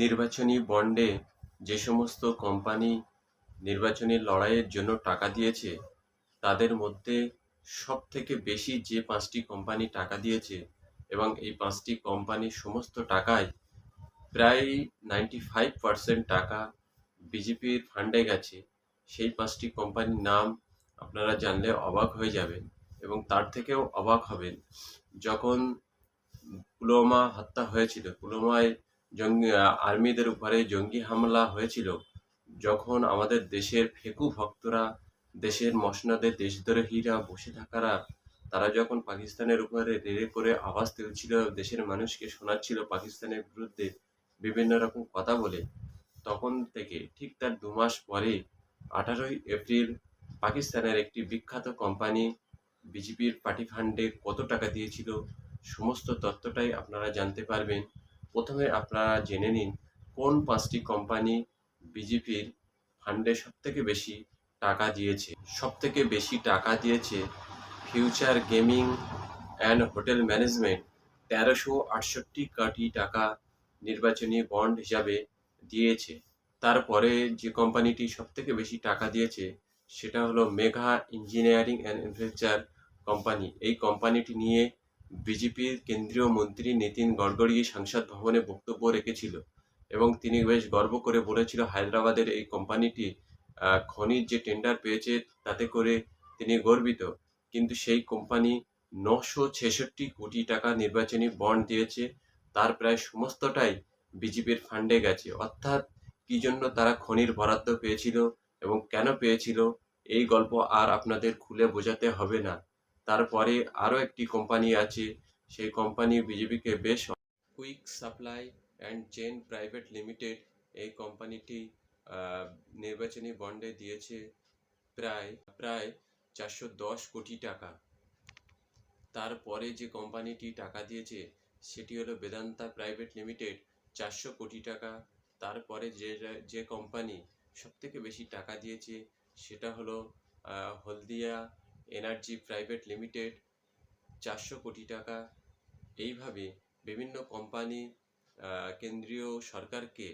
নির্বাচনী বন্ডে যে সমস্ত কোম্পানি নির্বাচনী লড়াইয়ের জন্য টাকা দিয়েছে, তাদের মধ্যে সবথেকে বেশি যে ৫টি কোম্পানি টাকা দিয়েছে এবং এই ৫টি কোম্পানির সমস্ত টাকাই প্রায় 95% টাকা বিজেপির ফান্ডে গেছে। সেই ৫টি কোম্পানির নাম আপনারা জানলে অবাক হয়ে যাবেন এবং তার থেকেও অবাক হবেন যখন পুলওয়ামা হত্যা হয়েছিল, পুলওয়ামায় আর্মিদের উপরে জঙ্গি হামলা হয়েছিল, যখন আমাদের দেশের ফেকু ভক্তরা, দেশের মসনদে দেশদ্রোহীরা বসে থাকারা, তারা যখন পাকিস্তানের উপরে রেড়ে করে আওয়াজ তুলছিল, দেশের মানুষকে শোনাচ্ছিল পাকিস্তানের বিরুদ্ধে বিভিন্ন রকম কথা বলে, তখন থেকে ঠিক তার ২ মাস পরে ১৮ই এপ্রিল পাকিস্তানের একটি বিখ্যাত কোম্পানি বিজেপির পার্টি ফান্ডে কত টাকা দিয়েছিল সমস্ত তথ্যটাই আপনারা জানতে পারবেন। প্রথমে আপনারা জেনে নিন কোন ৫টি কোম্পানি বিজেপির ফান্ডে সবথেকে বেশি টাকা দিয়েছে। সবথেকে বেশি টাকা দিয়েছে future gaming and hotel management, ১৩৬৮ কোটি টাকা নির্বাচনী বন্ড হিসাবে দিয়েছে। তারপরে যে কোম্পানিটি সবথেকে বেশি টাকা দিয়েছে সেটা হলো Megha engineering and infrastructure company. এই কোম্পানিটি নিয়ে বিজেপির কেন্দ্রীয় মন্ত্রী নীতিন গডকরি সংসদ ভবনে বক্তব্য রেখেছিল এবং তিনি বেশ গর্ব করে বলেছিল হায়দ্রাবাদের এই কোম্পানিটি খনির যে টেন্ডার পেয়েছে তাতে করে তিনি গর্বিত। কিন্তু সেই কোম্পানি ৯৬৬ কোটি টাকা নির্বাচনী বন্ড দিয়েছে, তার প্রায় সমস্তটাই বিজেপির ফান্ডে গেছে। অর্থাৎ কি জন্য তারা খনির বরাদ্দ পেয়েছিল এবং কেন পেয়েছিল এই গল্প আর আপনাদের খুলে বোঝাতে হবে না। তারপরে আরও একটি কোম্পানি আছে, সেই কোম্পানি বিজেপিকে বেশ, quick supply and chain private limited, এই কোম্পানিটি নির্বাচনী বন্ডে দিয়েছে প্রায় প্রায় ৪১০ কোটি টাকা। তারপরে যে কোম্পানিটি টাকা দিয়েছে সেটি হলো বেদান্তা প্রাইভেট লিমিটেড, ৪০০ কোটি টাকা। তারপরে যে কোম্পানি সবথেকে বেশি টাকা দিয়েছে সেটা হলো হলদিয়া এনার্জি প্রাইভেট লিমিটেড, ৪০০ কোটি টাকা। এইভাবে বিভিন্ন কোম্পানি কেন্দ্রীয় সরকারকে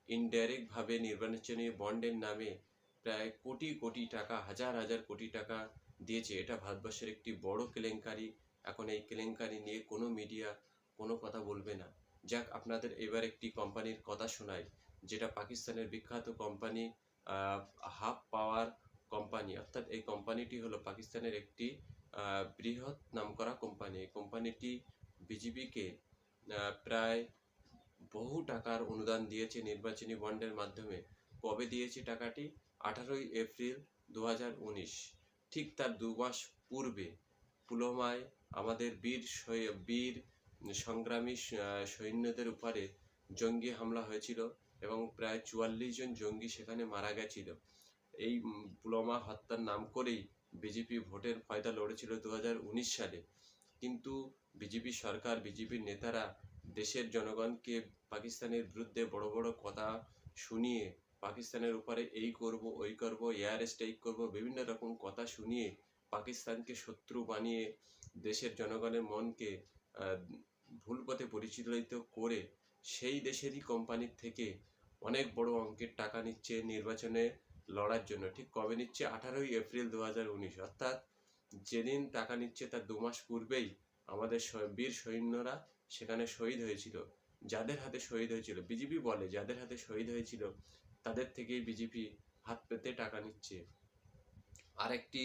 ইনডাইরেক্টভাবে নির্বাচনী বন্ডের নামে প্রায় কোটি কোটি টাকা, হাজার হাজার কোটি টাকা দিয়েছে। এটা ভারতবর্ষের একটি বড় কেলেঙ্কারি। এখন এই কেলেঙ্কারি নিয়ে কোনো মিডিয়া কোনো কথা বলবে না। যাক, আপনাদের এবার একটি কোম্পানির কথা শোনাই, যেটা পাকিস্তানের বিখ্যাত কোম্পানি, হাফ পাওয়ার কোম্পানি। অর্থাৎ এই কোম্পানিটি হলো পাকিস্তানের একটি বৃহৎ নামকরা কোম্পানি। এই কোম্পানিটি বিজেপিকে প্রায় বহু টাকার অনুদান দিয়েছে নির্বাচনী বন্ডের মাধ্যমে। কবে দিয়েছে টাকাটি? ১৮ই এপ্রিল ২০১৯। ঠিক তার ২ মাস পূর্বে পুলওয়ামায় আমাদের বীর সংগ্রামী সৈন্যদের উপরে জঙ্গি হামলা হয়েছিল এবং প্রায় ৪৪ জন জঙ্গি সেখানে মারা গেছিল। এই পুলওয়ামা হত্যার নাম করেই বিজেপি ভোটের ফয়দা লড়েছিল ২০১৯ সালে। কিন্তু বিজেপি সরকার, বিজেপির নেতারা দেশের জনগণকে পাকিস্তানের বিরুদ্ধে বড় বড় কথা শুনিয়ে, পাকিস্তানের উপরে এই করব, ওই করব, এয়ার স্ট্রাইক করব, বিভিন্ন রকম কথা শুনিয়ে পাকিস্তানকে শত্রু বানিয়ে দেশের জনগণের মনকে ভুল পথে পরিচালিত করে সেই দেশেরই কোম্পানির থেকে অনেক বড় অঙ্কের টাকা নিচ্ছে নির্বাচনে লড়ার জন্য। ঠিক কবে নিচ্ছে? ১৮ই এপ্রিল ২০১৯। অর্থাৎ যেদিন টাকা নিচ্ছে তার ২ মাস পূর্বেই আমাদের বীর সৈন্যরা সেখানে শহীদ হয়েছিল। যাদের হাতে শহীদ হয়েছিল, বিজেপি বলে যাদের হাতে শহীদ হয়েছিল তাদের থেকেই বিজেপি হাত পেতে টাকা নিচ্ছে। আরেকটি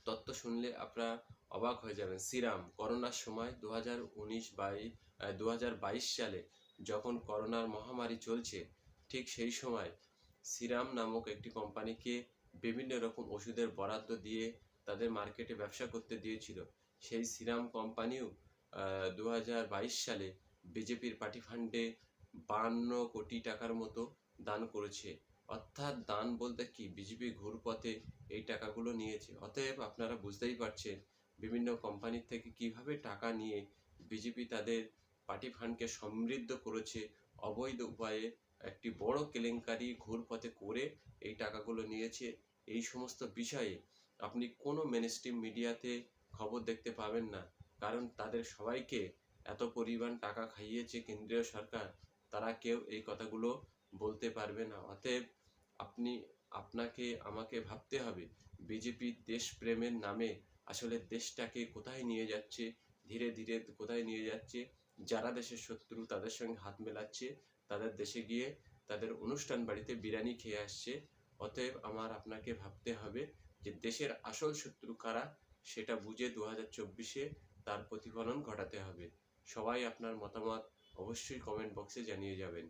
তথ্য শুনলে আপনারা অবাক হয়ে যাবেন। সিরাম করোনার সময় ২০২২ সালে যখন করোনার মহামারী চলছে, ঠিক সেই সময় সিরাম নামক একটি কোম্পানিকে বিভিন্ন রকম ওষুধের বরাদ্দ দিয়ে তাদের মার্কেটে ব্যবসা করতে দিয়েছিল। সেই সিরাম কোম্পানিও ২০২২ সালে বিজেপির পার্টি ফান্ডে ৫২ কোটি টাকার মতো দান করেছে। অর্থাৎ দান বলতে কি, বিজেপি ঘুরপথে এই টাকাগুলো নিয়েছে। অতএব আপনারা বুঝতেই পারছেন বিভিন্ন কোম্পানির থেকে কিভাবে টাকা নিয়ে বিজেপি তাদের পার্টি ফান্ডকে সমৃদ্ধ করেছে অবৈধ উপায়ে। একটি বড় কেলেঙ্কারি ঘুরপথে করে এই টাকাগুলো নিয়েছে। এই সমস্ত বিষয়ে আপনি কোনো মেনস্ট্রিম মিডিয়াতে খবর দেখতে পাবেন না, কারণ তাদের সবাইকে এত পরিমাণ টাকা খাইয়েছে কেন্দ্রীয় সরকার, তারা কেউ এই কথাগুলো বলতে পারবে না। অতএব আপনি আপনাকে আমাকে ভাবতে হবে বিজেপি দেশপ্রেমের নামে আসলে দেশটাকে কোথায় নিয়ে যাচ্ছে, ধীরে ধীরে কোথায় নিয়ে যাচ্ছে। যারা দেশের শত্রু তাদের সঙ্গে হাত মেলাচ্ছে, তাদের দেশে গিয়ে তাদের অনুষ্ঠান বাড়িতে বিরিয়ানি খেয়ে আসছে। অতএব আপনাকে ভাবতে হবে যে দেশের আসল শত্রু কারা, সেটা বুঝে 2024-এ তার প্রতিফলন ঘটাতে হবে। সবাই আপনার মতামত অবশ্যই কমেন্ট বক্সে জানিয়ে যাবেন।